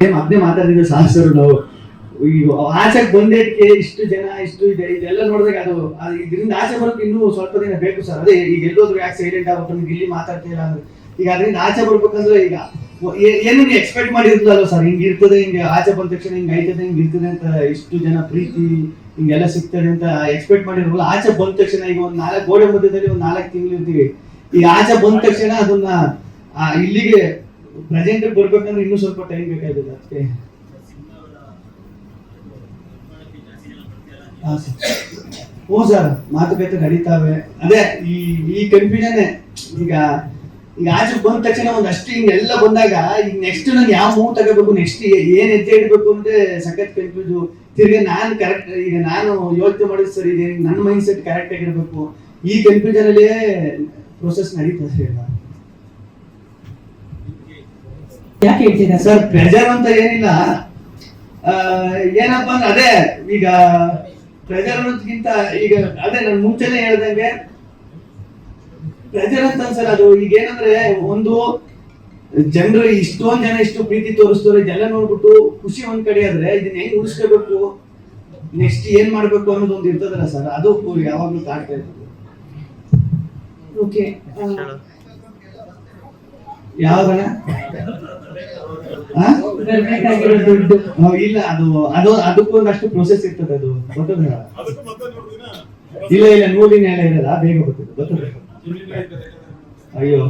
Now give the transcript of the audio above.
ಅದ್ನೇ ಮಾತಾಡಿದ್ರು ಸರ್ ನಾವು ಈಗ ಆಚೆಗೆ ಬಂದೇಟ್ಗೆ ಇಷ್ಟು ಜನ ಇಷ್ಟು ಇದೆ ಇದೆಲ್ಲ ನೋಡಿದಾಗ ಅದು ಇದರಿಂದ ಆಚೆ ಬರೋಕೆ ಇನ್ನೂ ಸ್ವಲ್ಪ ದಿನ ಬೇಕು ಸರ್. ಅದೇ ಈಗ ಎಲ್ಲೋದ್ರು ಯಾಕೆ ಸೈಲೆಂಟ್ ಆಗ್ಬಿಟ್ಟು ಇಲ್ಲಿ ಮಾತಾಡ್ತಿಲ್ಲ ಅಂದ್ರೆ ಈಗ ಅದರಿಂದ ಆಚೆ ಬರ್ಬೇಕಂದ್ರೆ ಈಗ ಏನು ನೀವು ಎಕ್ಸ್ಪೆಕ್ಟ್ ಮಾಡಿರ್ತೀರಲ್ಲ ಸರ್, ಹಿಂಗೆ ಇರ್ತದೆ, ಹಿಂಗೆ ಆಚೆ ಬಂದ ತಕ್ಷಣ ಹಿಂಗೆ ಆಯ್ತದೆ, ಹಿಂಗೆ ಇರ್ತದೆ ಅಂತ ಇಷ್ಟು ಜನ ಪ್ರೀತಿ ಹಿಂಗೆಲ್ಲ ಸಿಗ್ತದೆ ಅಂತ ಎಕ್ಸ್ಪೆಕ್ಟ್ ಮಾಡಿರಲ್ಲ. ಆಚೆ ಬಂದ ತಕ್ಷಣ ಈಗ ಒಂದು 4 ಗೋಡೆ ಮಧ್ಯದಲ್ಲಿ ಒಂದು 4 ತಿಂಗಳು ಇರ್ತೀವಿ. ಈಗ ಆಚೆ ಬಂದ ತಕ್ಷಣ ಅದನ್ನ ಇಲ್ಲಿಗೆ ಪ್ರೆಸೆಂಟ್ ಬರ್ಬೇಕಂದ್ರೆ ಇನ್ನೂ ಸ್ವಲ್ಪ ಟೈಮ್ ಬೇಕಾಗಿದೆ. ಅದಕ್ಕೆ ಹ್ಞೂ ಸರ್, ಮಾತುಕತೆ ನಡೀತಾವೆ. ಅದೇ ಈ ಕನ್ಫ್ಯೂಷನ್ ಈಗ ಈಗ ಆಚೆ ಬಂದ ತಕ್ಷಣ ಒಂದಷ್ಟು ಹಿಂಗೆಲ್ಲ ಬಂದಾಗ ಈಗ ನೆಕ್ಸ್ಟ್ ನಂಗೆ ಯಾವ ಮೂವ್ ತಗೋಬೇಕು, ನೆಕ್ಸ್ಟ್ ಏನ್ ಹೆಜ್ಜೆ ಇಡಬೇಕು ಅಂತ ಸಖತ್ ಕನ್ಫ್ಯೂಸ್. ತಿರ್ಗಿ ನಾನು ಕರೆಕ್ಟ್ ಈಗ ನಾನು ಯೋಚನೆ ಮಾಡಿದ್ ಸರ್, ಈಗ ನನ್ನ ಮೈಂಡ್ ಸೆಟ್ ಕರೆಕ್ಟ್ ಆಗಿರ್ಬೇಕು. ಈ ಕನ್ಫ್ಯೂಷನ್ ಅಲ್ಲೇ ಪ್ರೊಸೆಸ್ ನಡೀತದೆ. ಯಾಕೆ ಹೇಳ್ತೀರಾ ಸರ್? ಪ್ರೆಜರ್ ಅಂತ ಏನಿಲ್ಲ, ಏನಪ್ಪಾ ಅಂದ್ರೆ ಅದೇ ಈಗ ಪ್ರೆಜರ್ ಅನ್ನೋದಕ್ಕಿಂತ ಈಗ ಅದೇ ನಾನು ಮುಂಚೆನೆ ಹೇಳ್ದಂಗೆ ಪ್ರೆಜರ್ ಅಂತ ಸರ್. ಅದು ಈಗ ಏನಂದ್ರೆ ಒಂದು ಜನರು ಇಷ್ಟೊಂದ್ ಜನ ಇಷ್ಟು ಪ್ರೀತಿ ತೋರಿಸ್ತಾರೆ, ಇದೆಲ್ಲ ನೋಡ್ಬಿಟ್ಟು ಖುಷಿ ಒಂದ್ ಕಡೆ ಆದ್ರೆ ಇದನ್ನ ಹೆಂಗ್ ಉಳಿಸ್ಕೋಬೇಕು, ನೆಕ್ಸ್ಟ್ ಏನ್ ಮಾಡ್ಬೇಕು ಅನ್ನೋದು ಒಂದು ಇರ್ತದಲ್ಲ ಸರ್, ಅದು ಯಾವಾಗ್ಲೂ ಕಾಡ್ತಾ ಇರ್ತದೆ. ಓಕೆ, ಯಾವಾಗ ದುಡ್ಡು ಇಲ್ಲ ಅದು ಅದಕ್ಕೊಂದಷ್ಟು ಪ್ರೊಸೆಸ್ ಇರ್ತದೆ. ಅದು ಗೊತ್ತದ? ಇಲ್ಲ 100 ದಿನ ಎಲ್ಲ ಇರಲ್ಲ, ಬೇಗ ಬರ್ತದೆ. ಅಯ್ಯೋ